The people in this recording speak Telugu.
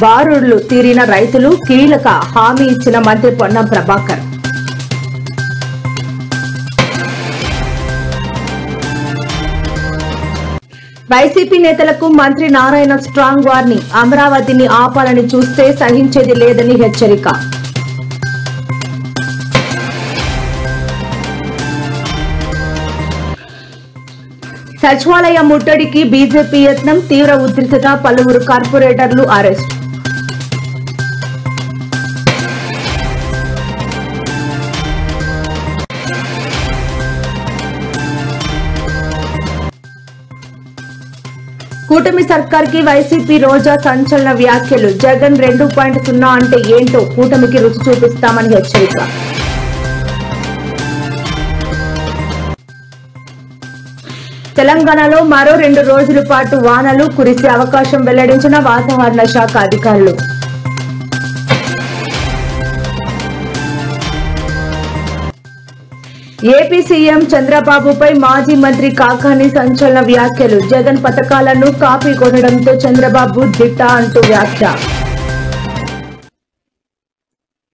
బారులు తీరిన రైతులు, కీలక హామీ ఇచ్చిన మంత్రి పొన్నం ప్రభాకర్. వైసీపీ నేతలకు మంత్రి నారాయణ స్ట్రాంగ్ వార్నింగ్. అమరావతిని ఆపాలని చూస్తే సహించేది లేదని హెచ్చరిక. సచివాలయ ముట్టడికి బీజేపీ యత్నం, తీవ్ర ఉద్రిక్తత, పలువురు కార్పొరేటర్లు అరెస్ట్. కూటమి సర్కార్కి వైసీపీ రోజా సంచలన వ్యాఖ్యలు. జగన్ 2.0 అంటే ఏంటో కూటమికి రుచి చూపిస్తామని హెచ్చరిక. తెలంగాణలో మరో 2 రోజుల పాటు వానలు కురిసే అవకాశం వెల్లడించిన వాతావరణ శాఖ అధికారులు. ఏపీ సీఎం చంద్రబాబుపై మాజీ మంత్రి కాకాని సంచలన వ్యాఖ్యలు. జగన్ పథకాలను కాపీ కొనడంతో చంద్రబాబు దిట్ట అంటూ వ్యాఖ్య.